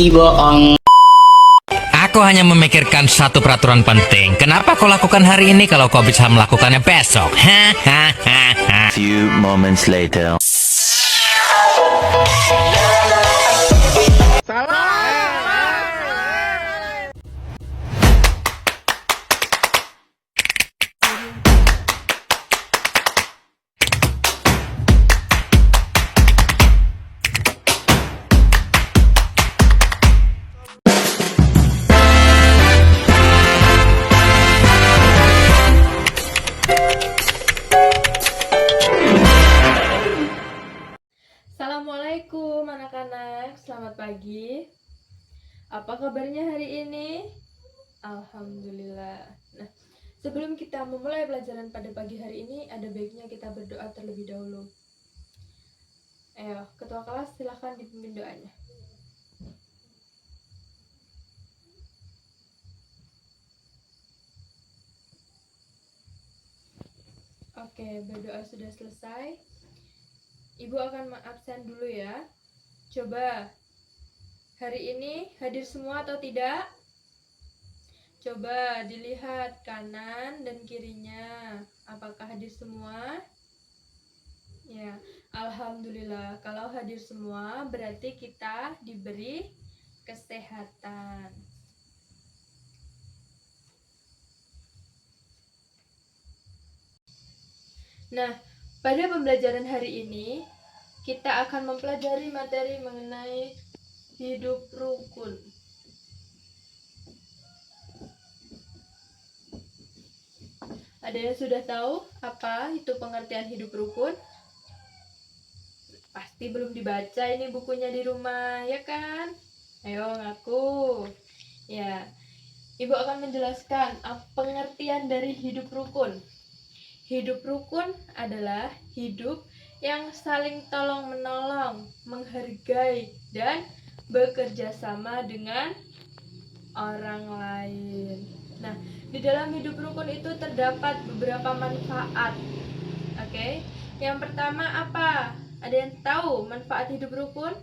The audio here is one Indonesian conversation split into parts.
bohong. Aku hanya memikirkan satu peraturan penting. Kenapa kau lakukan hari ini kalau kau bisa melakukannya besok? Few moments later. Assalamualaikum anak-anak, selamat pagi. Apa kabarnya hari ini? Alhamdulillah. Nah, sebelum kita memulai pelajaran pada pagi hari ini, ada baiknya kita berdoa terlebih dahulu. Ayo, ketua kelas silahkan dipimpin doanya. Oke, berdoa sudah selesai. Ibu akan absen dulu ya. Coba, hari ini hadir semua atau tidak? Coba dilihat kanan dan kirinya. Apakah hadir semua? Ya, alhamdulillah. Kalau hadir semua, berarti kita diberi kesehatan. Nah, pada pembelajaran hari ini, kita akan mempelajari materi mengenai hidup rukun. Ada yang sudah tahu apa itu pengertian hidup rukun? Pasti belum dibaca ini bukunya di rumah, ya kan? Ayo ngaku. Ya, Ibu akan menjelaskan pengertian dari hidup rukun. Hidup rukun adalah hidup yang saling tolong-menolong, menghargai, dan bekerja sama dengan orang lain. Nah, di dalam hidup rukun itu terdapat beberapa manfaat. Oke, yang pertama apa? Ada yang tahu manfaat hidup rukun?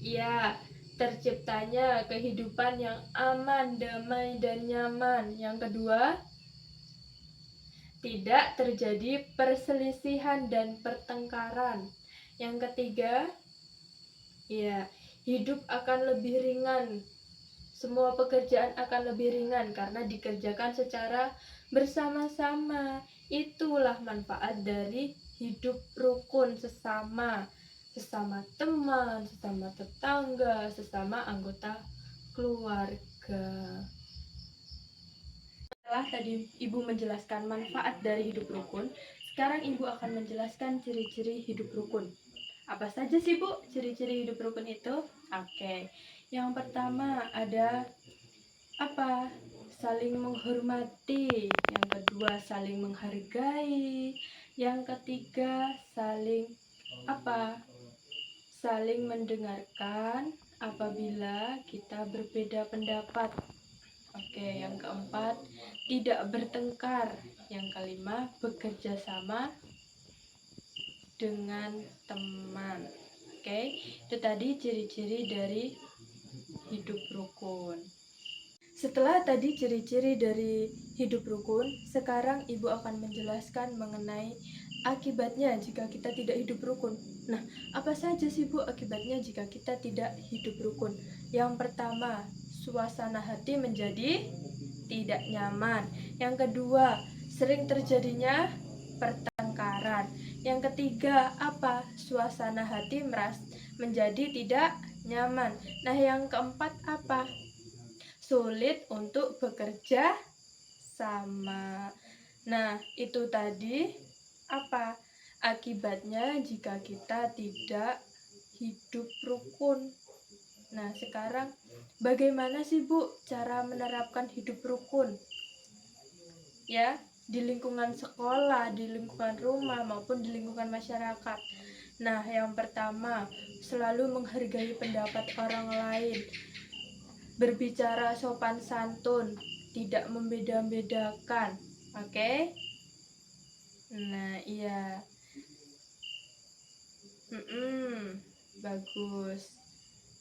Ya, terciptanya kehidupan yang aman, damai, dan nyaman. Yang kedua, tidak terjadi perselisihan dan pertengkaran. Yang ketiga, ya, hidup akan lebih ringan. Semua pekerjaan akan lebih ringan karena dikerjakan secara bersama-sama. Itulah manfaat dari hidup rukun sesama teman, sesama tetangga, sesama anggota keluarga. Setelah tadi Ibu menjelaskan manfaat dari hidup rukun, sekarang Ibu akan menjelaskan ciri-ciri hidup rukun. Apa saja sih Bu ciri-ciri hidup rukun itu? Oke, yang pertama ada apa? Saling menghormati. Yang kedua saling menghargai. Yang ketiga saling apa? Saling mendengarkan apabila kita berbeda pendapat. Oke, yang keempat, tidak bertengkar. Yang kelima, bekerja sama dengan teman. Oke, itu tadi ciri-ciri dari hidup rukun. Setelah tadi ciri-ciri dari hidup rukun, sekarang Ibu akan menjelaskan mengenai akibatnya jika kita tidak hidup rukun. Nah, apa saja sih Bu akibatnya jika kita tidak hidup rukun? Yang pertama, suasana hati menjadi tidak nyaman. Yang kedua, sering terjadinya pertengkaran. Yang ketiga, apa? Suasana hati menjadi tidak nyaman. Nah, yang keempat apa? Sulit untuk bekerja sama. Nah, itu tadi apa? Akibatnya jika kita tidak hidup rukun. Nah, sekarang bagaimana sih Bu cara menerapkan hidup rukun? Ya, di lingkungan sekolah, di lingkungan rumah maupun di lingkungan masyarakat. Nah, yang pertama, selalu menghargai pendapat orang lain. Berbicara sopan santun, tidak membeda-bedakan. Oke? Nah, iya. Bagus.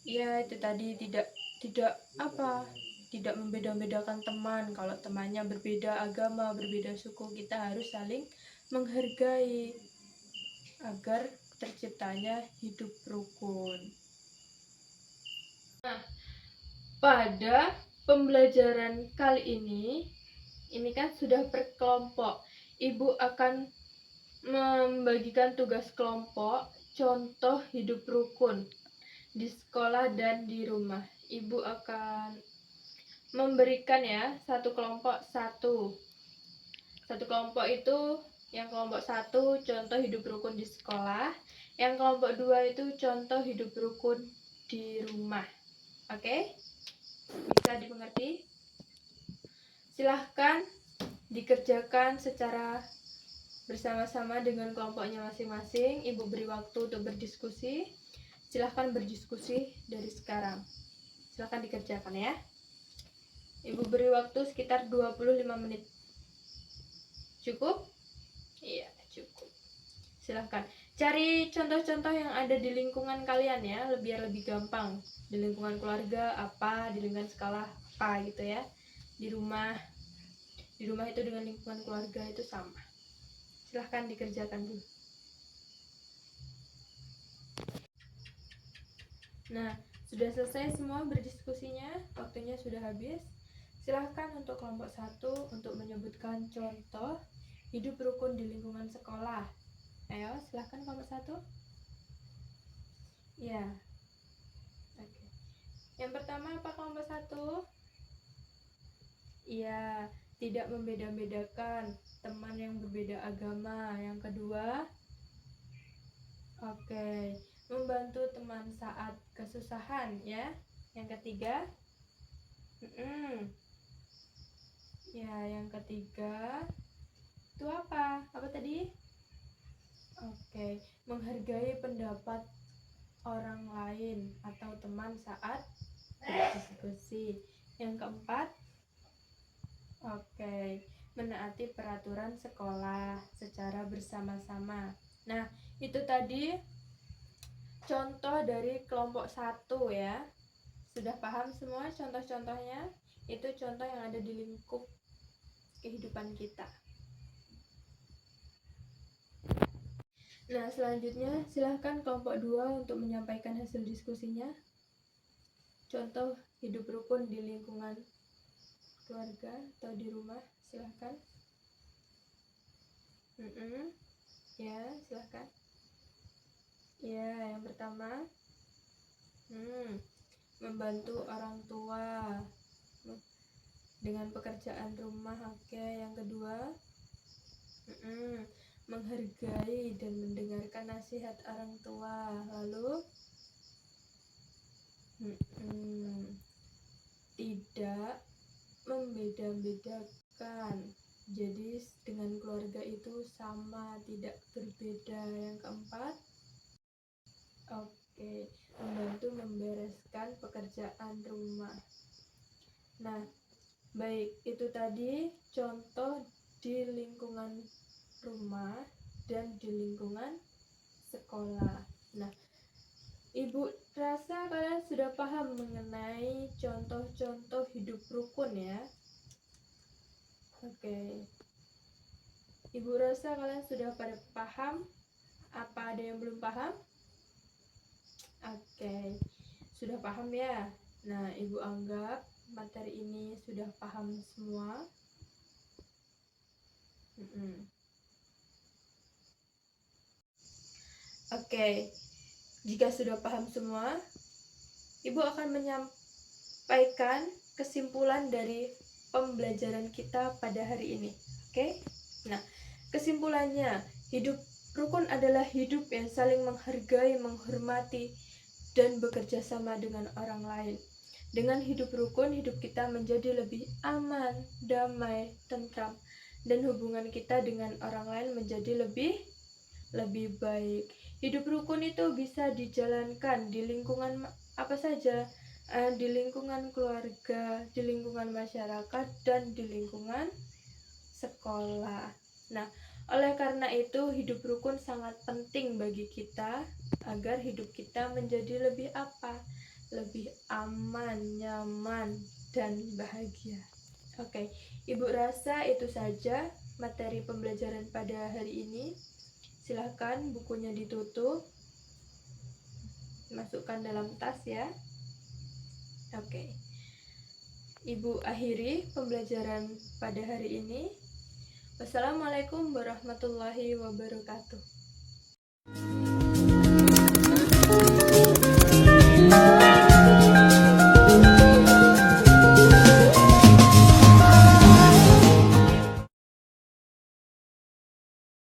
Ya, itu tadi tidak tidak apa? Tidak membeda-bedakan teman. Kalau temannya berbeda agama, berbeda suku, kita harus saling menghargai agar terciptanya hidup rukun. Nah, pada pembelajaran kali ini kan sudah berkelompok. Ibu akan membagikan tugas kelompok contoh hidup rukun di sekolah dan di rumah. Ibu akan memberikan ya satu kelompok kelompok itu, yang kelompok 1 contoh hidup rukun di sekolah, yang kelompok 2 itu contoh hidup rukun di rumah. Oke? Bisa dimengerti? Silahkan dikerjakan secara bersama-sama dengan kelompoknya masing-masing. Ibu beri waktu untuk berdiskusi. Silahkan berdiskusi dari sekarang. Silahkan dikerjakan ya. Ibu beri waktu sekitar 25 menit. Cukup? Iya, cukup. Silahkan cari contoh-contoh yang ada di lingkungan kalian ya, biar lebih gampang. Di lingkungan keluarga apa, di lingkungan sekolah apa gitu ya. Di rumah itu dengan lingkungan keluarga itu sama. Silahkan dikerjakan dulu. Nah, sudah selesai semua berdiskusinya, waktunya sudah habis. Silahkan untuk kelompok 1 untuk menyebutkan contoh hidup rukun di lingkungan sekolah. Ayo, silahkan kelompok 1. Ya. Oke. Yang pertama apa kelompok 1? Iya, tidak membeda-bedakan teman yang berbeda agama. Yang kedua, oke, membantu teman saat kesusahan ya. Yang ketiga, ya, yang ketiga itu apa? Apa tadi? Oke, menghargai pendapat orang lain atau teman saat berdiskusi. Yang keempat, oke, menaati peraturan sekolah secara bersama-sama. Nah, itu tadi contoh dari kelompok 1 ya. Sudah paham semua contoh-contohnya? Itu contoh yang ada di lingkup kehidupan kita. Nah, selanjutnya silahkan kelompok 2 untuk menyampaikan hasil diskusinya. Contoh hidup rukun di lingkungan keluarga atau di rumah, silahkan. Ya, silahkan. Ya, yang pertama, membantu orang tua dengan pekerjaan rumah. Oke, yang kedua, menghargai dan mendengarkan nasihat orang tua. Lalu, tidak membeda-bedakan. Jadi dengan keluarga itu sama, tidak berbeda. Yang keempat, oke, membantu membereskan pekerjaan rumah. Nah, baik, itu tadi contoh di lingkungan rumah dan di lingkungan sekolah. Nah, Ibu rasa kalian sudah paham mengenai contoh-contoh hidup rukun ya. Oke. Ibu rasa kalian sudah pada paham? Apa ada yang belum paham? Oke. Sudah paham ya? Nah, Ibu anggap materi ini sudah paham semua. Oke. Jika sudah paham semua, Ibu akan menyampaikan kesimpulan dari pembelajaran kita pada hari ini. Oke? Nah, kesimpulannya, hidup rukun adalah hidup yang saling menghargai, menghormati, dan bekerja sama dengan orang lain. Dengan hidup rukun, hidup kita menjadi lebih aman, damai, tentram, dan hubungan kita dengan orang lain menjadi lebih baik. Hidup rukun itu bisa dijalankan di lingkungan apa saja, di lingkungan keluarga, di lingkungan masyarakat, dan di lingkungan sekolah. Nah, oleh karena itu hidup rukun sangat penting bagi kita agar hidup kita menjadi lebih apa? lebih aman, nyaman, dan bahagia. Oke, Ibu rasa itu saja materi pembelajaran pada hari ini. Silakan bukunya ditutup, masukkan dalam tas ya. Oke, Ibu akhiri pembelajaran pada hari ini. Wassalamualaikum warahmatullahi wabarakatuh.